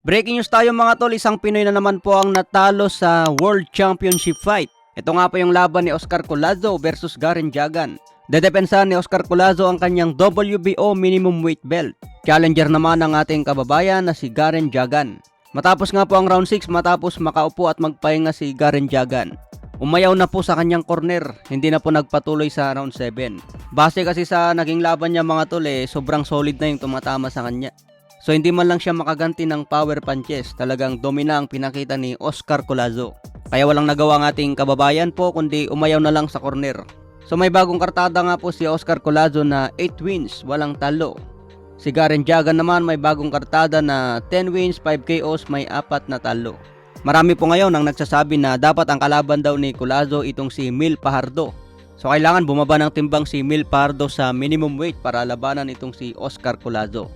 Breaking news tayo mga tol, isang Pinoy na naman po ang natalo sa World Championship fight. Ito nga po yung laban ni Oscar Collazo versus Garen Jagan. Dedepensahan ni Oscar Collazo ang kanyang WBO minimum weight belt. Challenger naman ang ating kababayan na si Garen Jagan. Matapos nga po ang round 6, matapos makaupo at magpahinga si Garen Jagan, umayaw na po sa kanyang corner, hindi na po nagpatuloy sa round 7. Base kasi sa naging laban niya mga tol, sobrang solid na yung tumatama sa kanya. So hindi man lang siya makaganti ng power punches, talagang domina ang pinakita ni Oscar Collazo. Kaya walang nagawa ang ating kababayan po kundi umayaw na lang sa corner. So may bagong kartada nga po si Oscar Collazo na 8 wins, walang talo. Si Garen Jagan naman may bagong kartada na 10 wins, 5 KOs, may 4 na talo. Marami po ngayon ang nagsasabi na dapat ang kalaban daw ni Collazo itong si Mil Fajardo. So kailangan bumaba ng timbang si Mil Fajardo sa minimum weight para labanan itong si Oscar Collazo.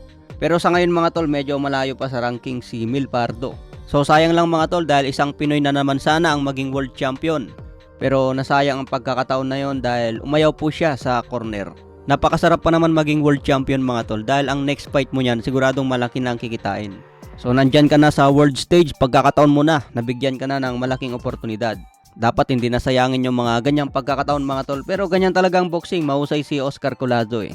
Pero sa ngayon mga tol, medyo malayo pa sa ranking si Mil Fajardo. So sayang lang mga tol dahil isang Pinoy na naman sana ang maging world champion. Pero nasayang ang pagkakataon na yon dahil umayaw po siya sa corner. Napakasarap pa naman maging world champion mga tol dahil ang next fight mo niyan siguradong malaki na ang kikitain. So nandyan ka na sa world stage, pagkakataon mo na, nabigyan ka na ng malaking oportunidad. Dapat hindi nasayangin yung mga ganyang pagkakataon mga tol. Pero ganyan talagang boxing, mahusay si Oscar Collazo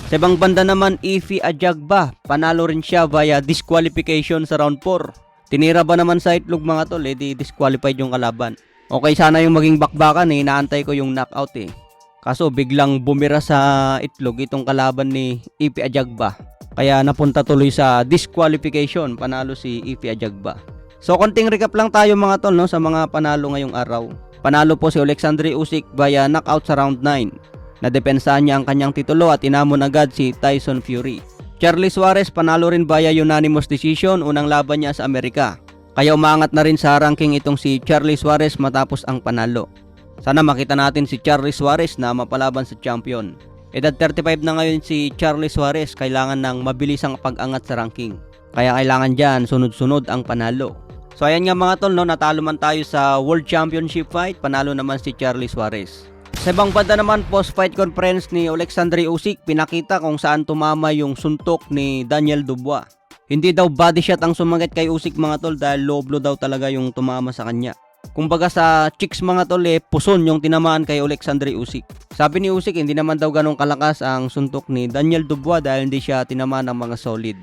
Sa ibang banda naman, Ify Ajagba, panalo rin siya via disqualification sa round 4. Tinira ba naman sa itlog mga tol, di disqualified yung kalaban. Okay sana yung maging bakbakan, inaantay ko yung knockout Kaso biglang bumira sa itlog itong kalaban ni Ify Ajagba. Kaya napunta tuloy sa disqualification, panalo si Ify Ajagba. So konting recap lang tayo mga tol sa mga panalo ngayong araw. Panalo po si Alexandre Usyk via knockout sa round 9. Nadepensahan niya ang kanyang titulo at inamon agad si Tyson Fury. Charlie Suarez panalo rin via unanimous decision, unang laban niya sa Amerika. Kaya umangat na rin sa ranking itong si Charlie Suarez matapos ang panalo. Sana makita natin si Charlie Suarez na mapalaban sa champion. Edad 35 na ngayon si Charlie Suarez, kailangan ng mabilisang pag-angat sa ranking. Kaya kailangan dyan sunod-sunod ang panalo. So ayan nga mga tol, natalo man tayo sa World Championship fight, panalo naman si Charlie Suarez. Sa ibang banda naman, post-fight conference ni Alexandre Usyk, pinakita kung saan tumama yung suntok ni Daniel Dubois. Hindi daw body shot ang sumakit kay Usyk mga tol dahil low blow daw talaga yung tumama sa kanya. Kumbaga sa cheeks mga tol, puson yung tinamaan kay Alexandre Usyk. Sabi ni Usyk, hindi naman daw ganong kalakas ang suntok ni Daniel Dubois dahil hindi siya tinamaan ng mga solid.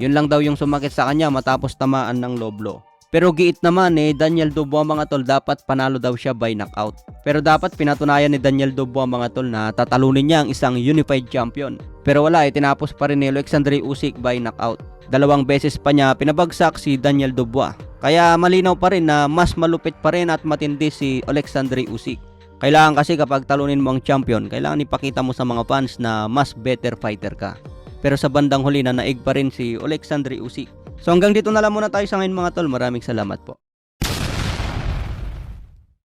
Yun lang daw yung sumakit sa kanya matapos tamaan ng low blow. Pero giit naman Daniel Dubois mga tol, dapat panalo daw siya by knockout. Pero dapat pinatunayan ni Daniel Dubois mga tol na tatalunin niya ang isang unified champion. Pero wala tinapos pa rin ni Alexandre Usyk by knockout. 2 beses pa niya pinabagsak si Daniel Dubois. Kaya malinaw pa rin na mas malupit pa rin at matindi si Alexandre Usyk. Kailangan kasi kapag talunin mo ang champion, kailangan ipakita mo sa mga fans na mas better fighter ka. Pero sa bandang huli na naig pa rin si Alexandre Usyk. So hanggang dito na lang muna tayo sa ngayon mga tol. Maraming salamat po.